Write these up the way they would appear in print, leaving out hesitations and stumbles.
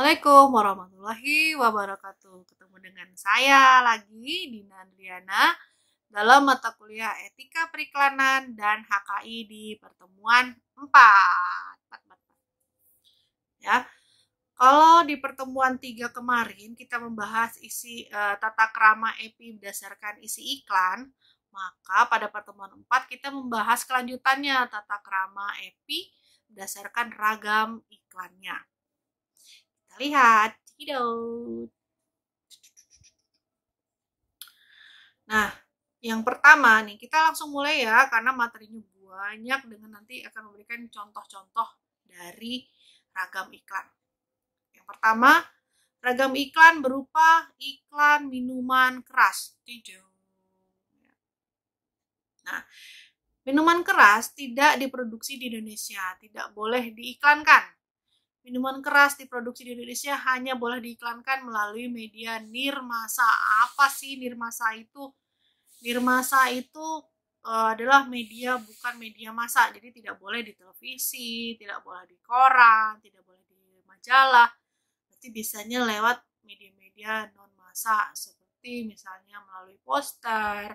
Assalamualaikum warahmatullahi wabarakatuh. Ketemu dengan saya lagi, Dina Andriana, dalam mata kuliah Etika Periklanan dan HKI di pertemuan 4. Ya. Kalau di pertemuan 3 kemarin kita membahas isi tata krama EPI berdasarkan isi iklan, maka pada pertemuan 4 kita membahas kelanjutannya tata krama EPI berdasarkan ragam iklannya. Lihat, hidau. Nah, yang pertama nih, kita langsung mulai ya, karena materinya banyak dengan nanti akan memberikan contoh-contoh dari ragam iklan. Yang pertama, ragam iklan berupa iklan minuman keras. Nah, minuman keras tidak diproduksi di Indonesia, tidak boleh diiklankan. Minuman keras diproduksi di Indonesia hanya boleh diiklankan melalui media nirmasa. Apa sih nirmasa itu? Nirmasa itu adalah media, bukan media massa. Jadi tidak boleh di televisi, tidak boleh di koran, tidak boleh di majalah. Berarti biasanya lewat media-media non massa seperti misalnya melalui poster,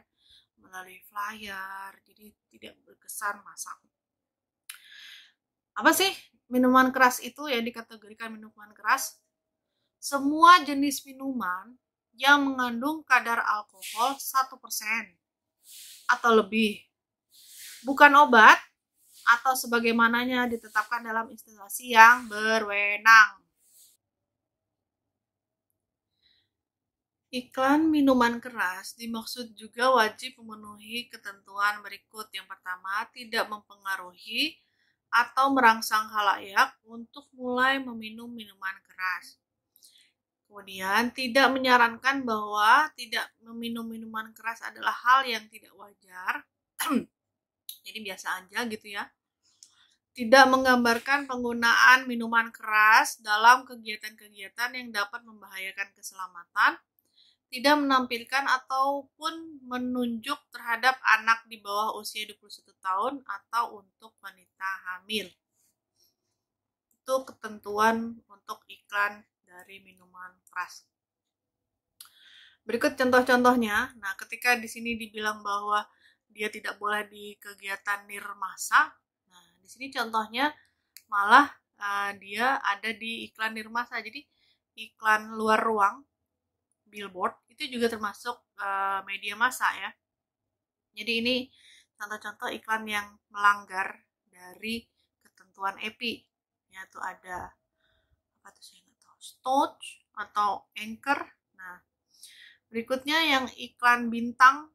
melalui flyer. Jadi tidak berkesan massa. Apa sih minuman keras itu yang dikategorikan minuman keras? Semua jenis minuman yang mengandung kadar alkohol 1% atau lebih, bukan obat atau sebagaimananya ditetapkan dalam instansi yang berwenang. Iklan minuman keras dimaksud juga wajib memenuhi ketentuan berikut. Yang pertama, tidak mempengaruhi atau merangsang khalayak untuk mulai meminum minuman keras. Kemudian, tidak menyarankan bahwa tidak meminum minuman keras adalah hal yang tidak wajar. Jadi biasa aja gitu ya. Tidak menggambarkan penggunaan minuman keras dalam kegiatan-kegiatan yang dapat membahayakan keselamatan. Tidak menampilkan ataupun menunjuk terhadap anak di bawah usia 21 tahun atau untuk wanita hamil. Itu ketentuan untuk iklan dari minuman keras. Berikut contoh-contohnya. Nah, ketika di sini dibilang bahwa dia tidak boleh di kegiatan nirmasa, nah di sini contohnya malah dia ada di iklan nirmasa. Jadi iklan luar ruang, billboard, itu juga termasuk media massa ya. Jadi ini contoh-contoh iklan yang melanggar dari ketentuan EPI. Yaitu ada apa tuh saya nggak tahu, Stouch atau Anchor. Nah, berikutnya yang iklan bintang,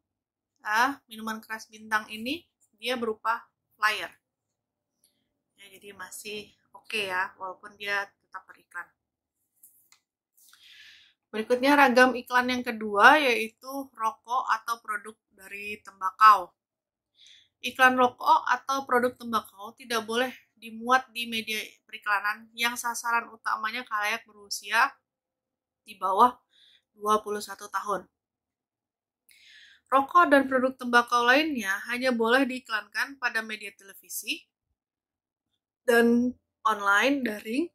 minuman keras bintang ini dia berupa flyer. Ya, jadi masih oke ya, walaupun dia tetap beriklan. Berikutnya ragam iklan yang kedua yaitu rokok atau produk dari tembakau. Iklan rokok atau produk tembakau tidak boleh dimuat di media periklanan yang sasaran utamanya khalayak berusia di bawah 21 tahun. Rokok dan produk tembakau lainnya hanya boleh diiklankan pada media televisi dan online daring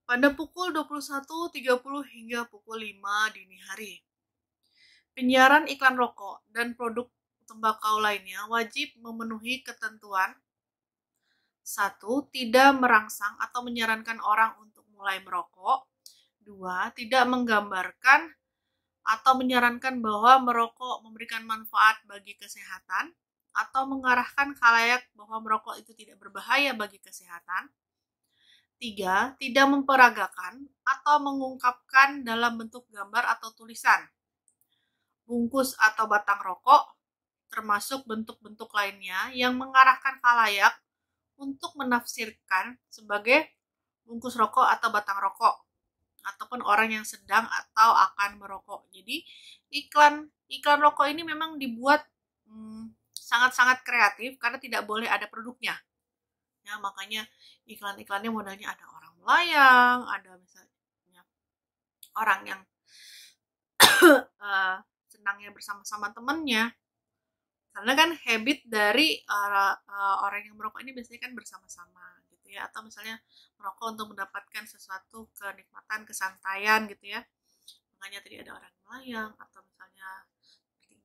pada pukul 21.30 hingga pukul 5 dini hari. Penyiaran iklan rokok dan produk tembakau lainnya wajib memenuhi ketentuan 1. Tidak merangsang atau menyarankan orang untuk mulai merokok. 2. Tidak menggambarkan atau menyarankan bahwa merokok memberikan manfaat bagi kesehatan atau mengarahkan khalayak bahwa merokok itu tidak berbahaya bagi kesehatan. 3. Tidak memperagakan atau mengungkapkan dalam bentuk gambar atau tulisan, bungkus atau batang rokok, termasuk bentuk-bentuk lainnya yang mengarahkan khalayak untuk menafsirkan sebagai bungkus rokok atau batang rokok, ataupun orang yang sedang atau akan merokok. Jadi iklan rokok ini memang dibuat sangat-sangat kreatif karena tidak boleh ada produknya. Ya, makanya iklan-iklannya modalnya ada orang melayang, ada misalnya orang yang senangnya bersama-sama temannya. Karena kan habit dari orang yang merokok ini biasanya kan bersama-sama gitu gitu ya, atau misalnya merokok untuk mendapatkan sesuatu kenikmatan, kesantaian gitu ya. Makanya tadi ada orang melayang, atau misalnya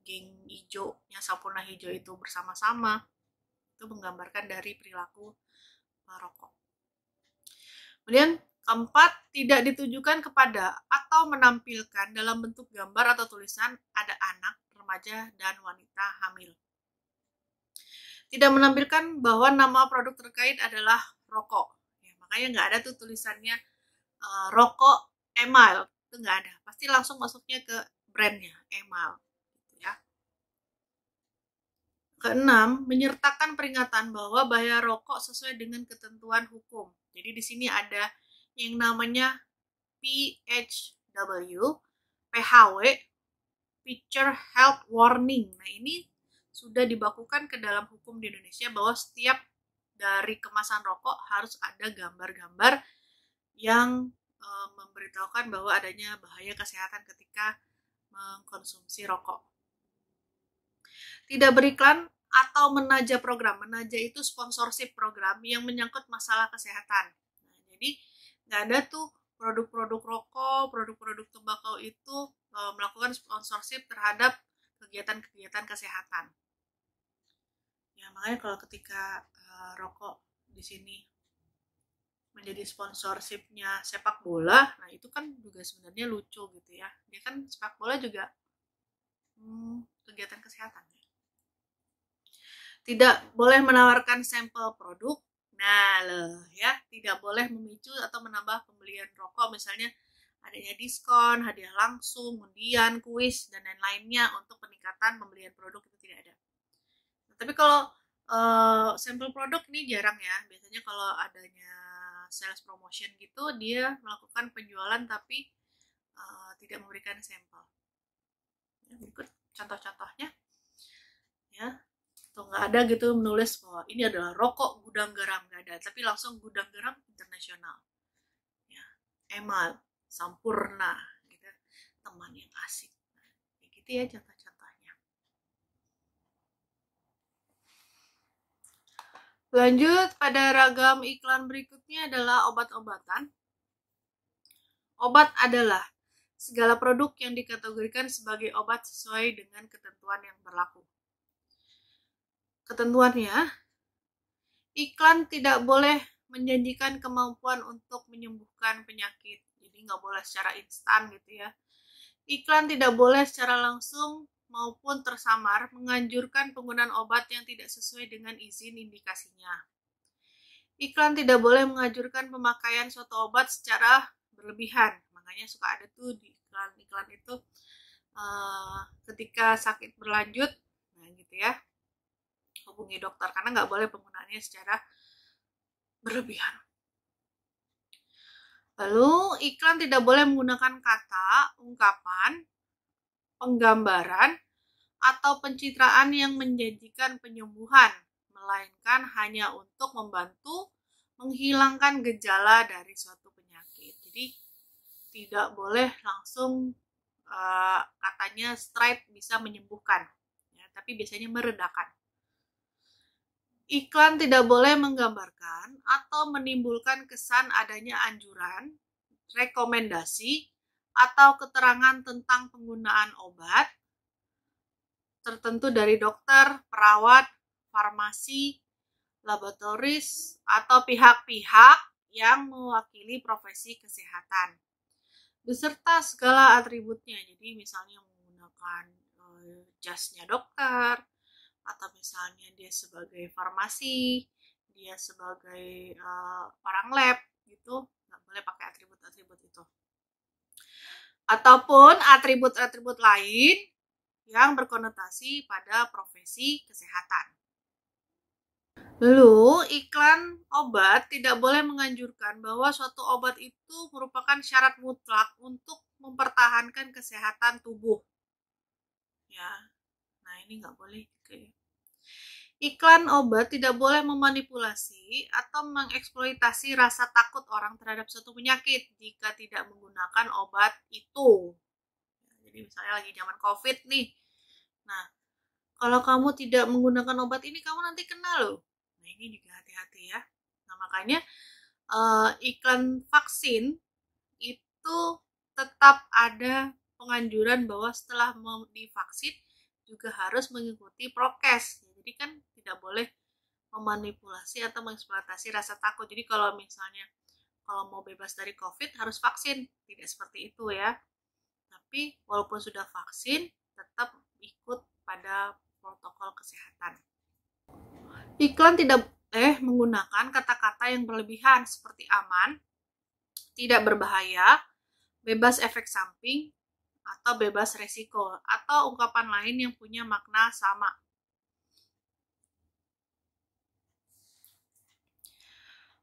geng hijaunya sampurna hijau itu bersama-sama, itu menggambarkan dari perilaku merokok. Kemudian keempat, tidak ditujukan kepada atau menampilkan dalam bentuk gambar atau tulisan ada anak, remaja, dan wanita hamil. Tidak menampilkan bahwa nama produk terkait adalah rokok. Ya, makanya nggak ada tuh tulisannya rokok Emile, itu nggak ada. Pasti langsung masuknya ke brandnya Emile. Gitu ya. Keenam, menyertakan peringatan bahwa bahaya rokok sesuai dengan ketentuan hukum. Jadi di sini ada yang namanya PHW, PHW, Picture Health Warning. Nah, ini sudah dibakukan ke dalam hukum di Indonesia bahwa setiap dari kemasan rokok harus ada gambar-gambar yang memberitahukan bahwa adanya bahaya kesehatan ketika mengkonsumsi rokok. Tidak beriklan atau menaja program. Menaja itu sponsorship program yang menyangkut masalah kesehatan. Nah, jadi nggak ada tuh produk-produk rokok, produk-produk tembakau itu melakukan sponsorship terhadap kegiatan-kegiatan kesehatan. Ya, makanya kalau ketika rokok di sini menjadi sponsorshipnya sepak bola, nah itu kan juga sebenarnya lucu gitu ya. Dia kan sepak bola juga kegiatan kesehatan. Tidak boleh menawarkan sampel produk. Nah, ya, tidak boleh memicu atau menambah pembelian rokok, misalnya adanya diskon, hadiah langsung, undian, kuis, dan lain-lainnya untuk peningkatan pembelian produk itu tidak ada. Nah, tapi kalau sampel produk ini jarang ya. Biasanya kalau adanya sales promotion gitu, dia melakukan penjualan tapi tidak memberikan sampel. Ya, berikut contoh-contohnya. Ya, atau nggak ada gitu menulis bahwa ini adalah rokok gudang garam, nggak ada, tapi langsung gudang garam internasional, ya, Emile, Sampurna, gitu, teman yang asik, kayak gitu ya contoh-contohnya. Lanjut pada ragam iklan berikutnya adalah obat-obatan. Obat adalah segala produk yang dikategorikan sebagai obat sesuai dengan ketentuan yang berlaku. Ketentuannya, iklan tidak boleh menjanjikan kemampuan untuk menyembuhkan penyakit. Jadi nggak boleh secara instan gitu ya. Iklan tidak boleh secara langsung maupun tersamar menganjurkan penggunaan obat yang tidak sesuai dengan izin indikasinya. Iklan tidak boleh menganjurkan pemakaian suatu obat secara berlebihan. Makanya suka ada tuh di iklan-iklan itu ketika sakit berlanjut, nah gitu ya, hubungi dokter, karena nggak boleh penggunaannya secara berlebihan. Lalu, iklan tidak boleh menggunakan kata, ungkapan, penggambaran, atau pencitraan yang menjanjikan penyembuhan, melainkan hanya untuk membantu menghilangkan gejala dari suatu penyakit. Jadi, tidak boleh langsung katanya straight bisa menyembuhkan, ya, tapi biasanya meredakan. Iklan tidak boleh menggambarkan atau menimbulkan kesan adanya anjuran, rekomendasi, atau keterangan tentang penggunaan obat tertentu dari dokter, perawat, farmasi, laboratoris, atau pihak-pihak yang mewakili profesi kesehatan, beserta segala atributnya. Jadi misalnya menggunakan jasnya dokter, atau misalnya dia sebagai farmasi, dia sebagai orang lab gitu, nggak boleh pakai atribut-atribut itu. Ataupun atribut-atribut lain yang berkonotasi pada profesi kesehatan. Lalu, iklan obat tidak boleh menganjurkan bahwa suatu obat itu merupakan syarat mutlak untuk mempertahankan kesehatan tubuh. Ya, nah ini nggak boleh. Iklan obat tidak boleh memanipulasi atau mengeksploitasi rasa takut orang terhadap suatu penyakit jika tidak menggunakan obat itu. Jadi misalnya lagi zaman COVID nih. Nah, kalau kamu tidak menggunakan obat ini, kamu nanti kena loh. Nah, ini juga hati-hati ya. Nah, makanya iklan vaksin itu tetap ada penganjuran bahwa setelah mau divaksin juga harus mengikuti prokes. Jadi kan tidak boleh memanipulasi atau mengeksploitasi rasa takut. Jadi kalau misalnya kalau mau bebas dari COVID harus vaksin, tidak seperti itu ya. Tapi walaupun sudah vaksin, tetap ikut pada protokol kesehatan. Iklan tidak menggunakan kata-kata yang berlebihan seperti aman, tidak berbahaya, bebas efek samping, atau bebas resiko, atau ungkapan lain yang punya makna sama.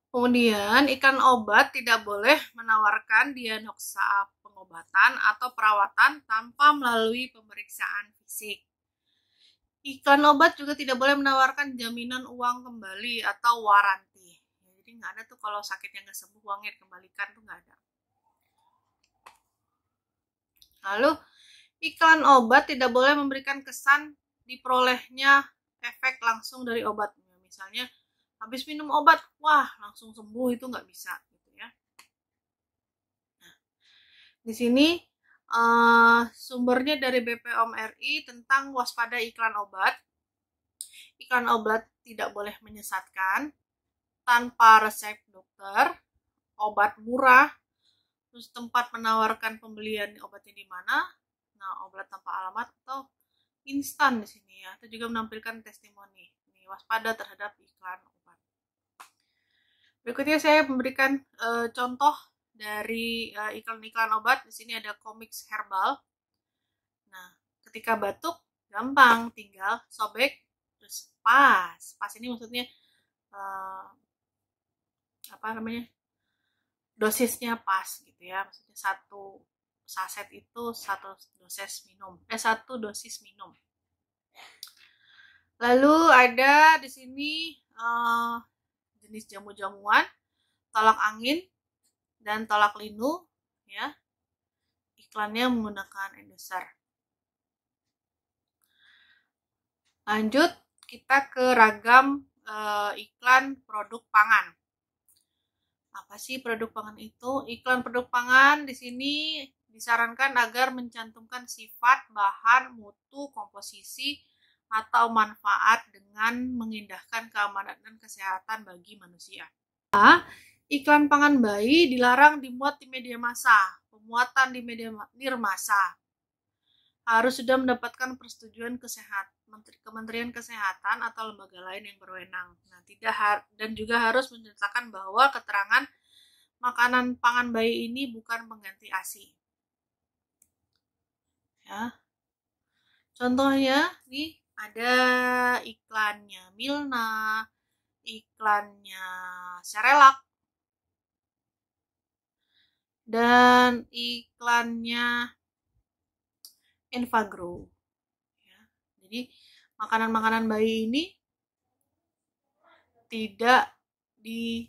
Kemudian, iklan obat tidak boleh menawarkan diagnosa pengobatan atau perawatan tanpa melalui pemeriksaan fisik. Iklan obat juga tidak boleh menawarkan jaminan uang kembali atau waranti. Jadi nggak ada tuh kalau sakitnya nggak sembuh uangnya dikembalikan tuh nggak ada. Lalu iklan obat tidak boleh memberikan kesan diperolehnya efek langsung dari obat. Misalnya habis minum obat, wah langsung sembuh, itu nggak bisa gitu ya. Nah, di sini sumbernya dari BPOM RI tentang waspada iklan obat. Iklan obat tidak boleh menyesatkan, tanpa resep dokter, obat murah, terus tempat menawarkan pembelian obatnya di mana, nah obat tanpa alamat atau instan di sini ya, atau juga menampilkan testimoni. Ini waspada terhadap iklan obat. Berikutnya saya memberikan contoh dari iklan-iklan obat. Di sini ada Comix Herbal. Nah, ketika batuk gampang, tinggal sobek terus pas. Pas ini maksudnya dosisnya pas gitu ya, maksudnya satu saset itu satu dosis minum. Lalu ada di sini jenis jamu-jamuan, tolak angin dan tolak linu ya. Iklannya menggunakan endorser. Lanjut kita ke ragam iklan produk pangan. Apa sih produk pangan itu? Iklan produk pangan di sini disarankan agar mencantumkan sifat, bahan, mutu, komposisi, atau manfaat dengan mengindahkan keamanan dan kesehatan bagi manusia. Iklan pangan bayi dilarang dimuat di media massa. Pemuatan di media nirmasa harus sudah mendapatkan persetujuan Kementerian Kesehatan atau lembaga lain yang berwenang. Nah, dan juga harus menceritakan bahwa keterangan makanan pangan bayi ini bukan pengganti ASI. Ya. Contohnya nih ada iklannya Milna, iklannya Cerelac, dan iklannya Enfagrow. Ya. Jadi makanan-makanan bayi ini tidak ditulis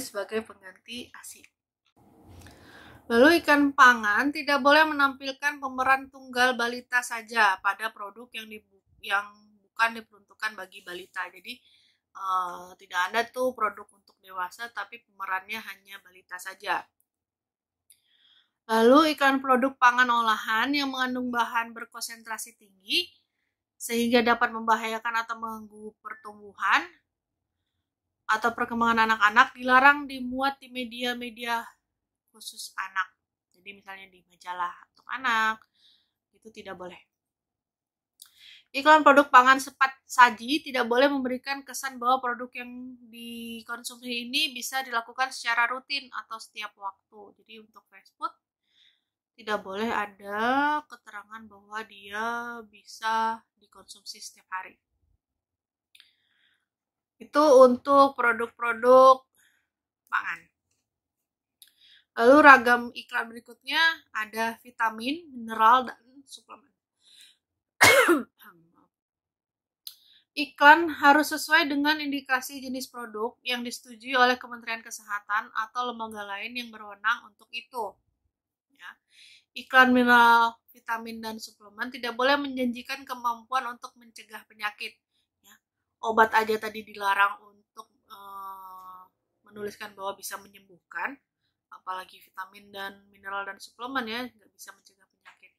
sebagai pengganti ASI. Lalu iklan pangan tidak boleh menampilkan pemeran tunggal balita saja pada produk yang bukan diperuntukkan bagi balita. Jadi tidak ada tuh produk untuk dewasa tapi pemerannya hanya balita saja. Lalu iklan produk pangan olahan yang mengandung bahan berkonsentrasi tinggi sehingga dapat membahayakan atau mengganggu pertumbuhan atau perkembangan anak-anak dilarang dimuat di media-media khusus anak. Jadi misalnya di majalah untuk anak, itu tidak boleh. Iklan produk pangan cepat saji tidak boleh memberikan kesan bahwa produk yang dikonsumsi ini bisa dilakukan secara rutin atau setiap waktu. Jadi untuk fast food tidak boleh ada keterangan bahwa dia bisa dikonsumsi setiap hari. Itu untuk produk-produk pangan. Lalu ragam iklan berikutnya ada vitamin, mineral, dan suplemen. Iklan harus sesuai dengan indikasi jenis produk yang disetujui oleh Kementerian Kesehatan atau lembaga lain yang berwenang untuk itu. Ya. Iklan mineral, vitamin, dan suplemen tidak boleh menjanjikan kemampuan untuk mencegah penyakit. Ya. Obat aja tadi dilarang untuk menuliskan bahwa bisa menyembuhkan, apalagi vitamin dan mineral dan suplemen ya, nggak bisa mencegah penyakit.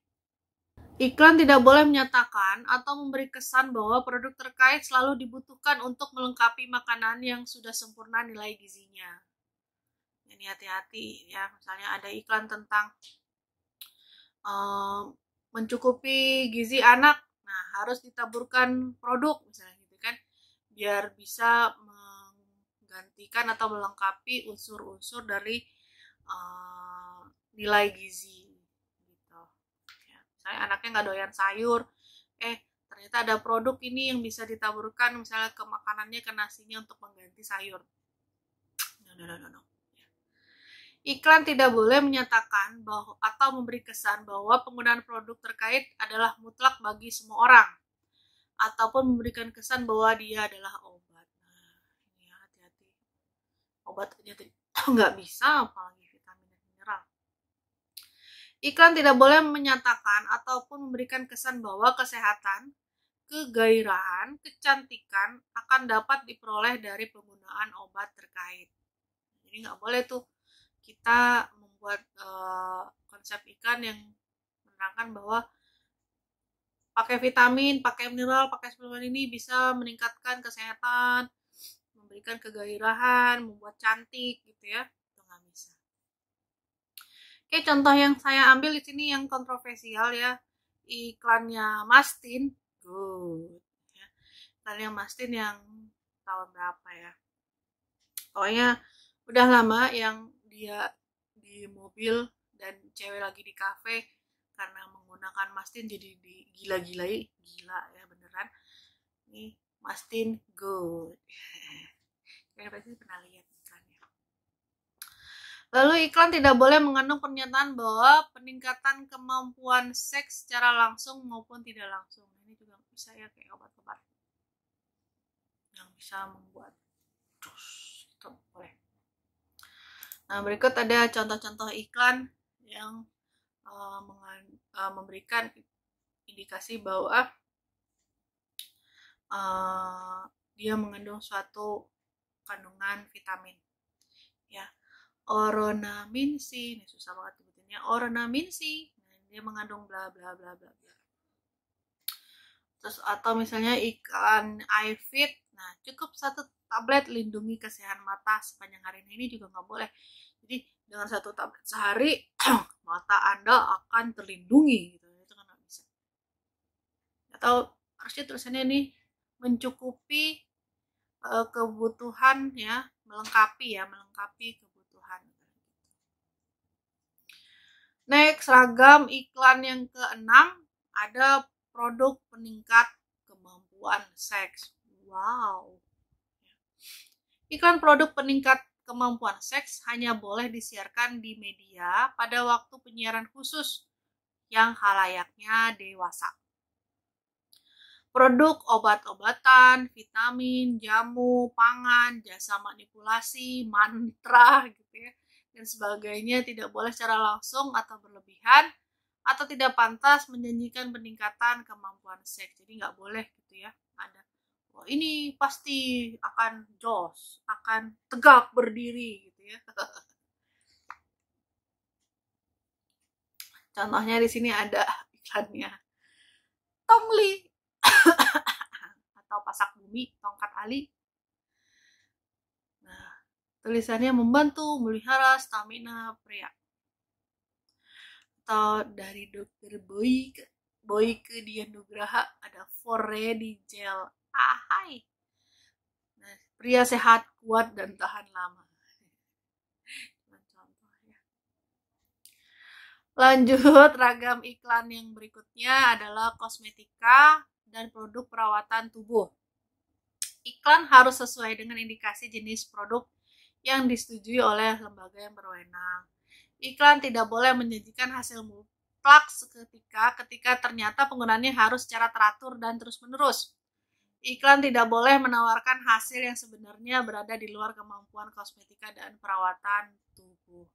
Iklan tidak boleh menyatakan atau memberi kesan bahwa produk terkait selalu dibutuhkan untuk melengkapi makanan yang sudah sempurna nilai gizinya. Ini hati-hati ya, misalnya ada iklan tentang mencukupi gizi anak, nah harus ditaburkan produk misalnya gitu kan, biar bisa menggantikan atau melengkapi unsur-unsur dari nilai gizi gitu. Ya, misalnya anaknya nggak doyan sayur, ternyata ada produk ini yang bisa ditaburkan misalnya ke makanannya, ke nasinya untuk mengganti sayur. No. Iklan tidak boleh menyatakan bahwa atau memberi kesan bahwa penggunaan produk terkait adalah mutlak bagi semua orang, ataupun memberikan kesan bahwa dia adalah obat. Nah, ini hati-hati. Obat aja nggak bisa, apalagi vitamin dan mineral. Iklan tidak boleh menyatakan ataupun memberikan kesan bahwa kesehatan, kegairahan, kecantikan akan dapat diperoleh dari penggunaan obat terkait. Jadi nggak boleh tuh kita membuat konsep iklan yang menerangkan bahwa pakai vitamin, pakai mineral, pakai suplemen ini bisa meningkatkan kesehatan, memberikan kegairahan, membuat cantik gitu ya. Itu nggak bisa. Oke, contoh yang saya ambil di sini yang kontroversial ya, iklannya Mastin. Good. Ya. Iklannya Mastin yang tahun berapa ya? Pokoknya udah lama, yang dia di mobil dan cewek lagi di kafe karena menggunakan Mastin jadi gila-gilai, gila ya beneran. Ini Mastin Good. Kalian pasti pernah lihat iklannya. Lalu iklan tidak boleh mengandung pernyataan bahwa peningkatan kemampuan seks secara langsung maupun tidak langsung. Ini juga bisa ya, kayak obat-obat yang bisa membuat itu boleh. Nah, berikut ada contoh-contoh iklan yang memberikan indikasi bahwa dia mengandung suatu kandungan vitamin. Ya, Oronamin C, ini susah banget sebutinnya. Oronamin C, nah, dia mengandung bla bla bla bla bla. Terus atau misalnya iklan iFit, nah cukup 1 tablet lindungi kesehatan mata sepanjang hari ini juga nggak boleh. Jadi dengan 1 tablet sehari mata Anda akan terlindungi gitu, itu kan nggak bisa. Atau harusnya tulisannya nih mencukupi kebutuhan ya, melengkapi kebutuhan. Next, ragam iklan yang ke-6 ada produk peningkat kemampuan seks. Wow. Iklan produk peningkat kemampuan seks hanya boleh disiarkan di media pada waktu penyiaran khusus yang halayaknya dewasa. Produk obat-obatan, vitamin, jamu, pangan, jasa manipulasi, mantra gitu ya, dan sebagainya tidak boleh secara langsung atau berlebihan atau tidak pantas menjanjikan peningkatan kemampuan seks. Jadi nggak boleh gitu ya, ada ini pasti akan jos, akan tegak berdiri gitu ya. Contohnya di sini ada iklannya Tongli atau pasak bumi, tongkat ali. Nah, tulisannya membantu melihara stamina pria. Atau dari dokter Boyke Dian Nugraha ada Foredi Gel. Hai. Nah, pria sehat, kuat dan tahan lama. Lanjut, ragam iklan yang berikutnya adalah kosmetika dan produk perawatan tubuh. Iklan harus sesuai dengan indikasi jenis produk yang disetujui oleh lembaga yang berwenang. Iklan tidak boleh menjanjikan hasil mutlak ketika ternyata penggunaannya harus secara teratur dan terus-menerus. Iklan tidak boleh menawarkan hasil yang sebenarnya berada di luar kemampuan kosmetika dan perawatan tubuh.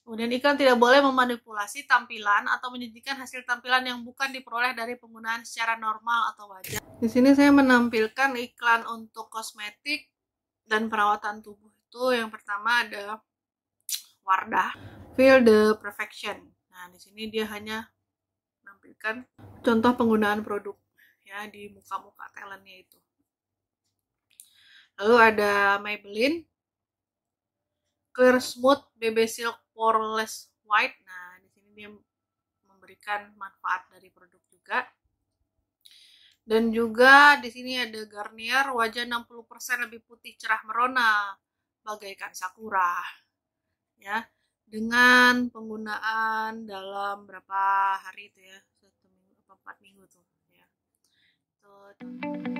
Kemudian iklan tidak boleh memanipulasi tampilan atau menyajikan hasil tampilan yang bukan diperoleh dari penggunaan secara normal atau wajar. Di sini saya menampilkan iklan untuk kosmetik dan perawatan tubuh Itu yang pertama ada Wardah Feel the Perfection. Nah, di sini dia hanya menampilkan contoh penggunaan produk ya di muka-muka talentnya itu. Lalu ada Maybelline Clear Smooth BB Silk Poreless White. Nah, di sini dia memberikan manfaat dari produk juga. Dan juga di sini ada Garnier wajah 60% lebih putih cerah merona bagaikan sakura. Ya, dengan penggunaan dalam berapa hari itu ya? 1 minggu atau 4 minggu tuh ya. Tuh.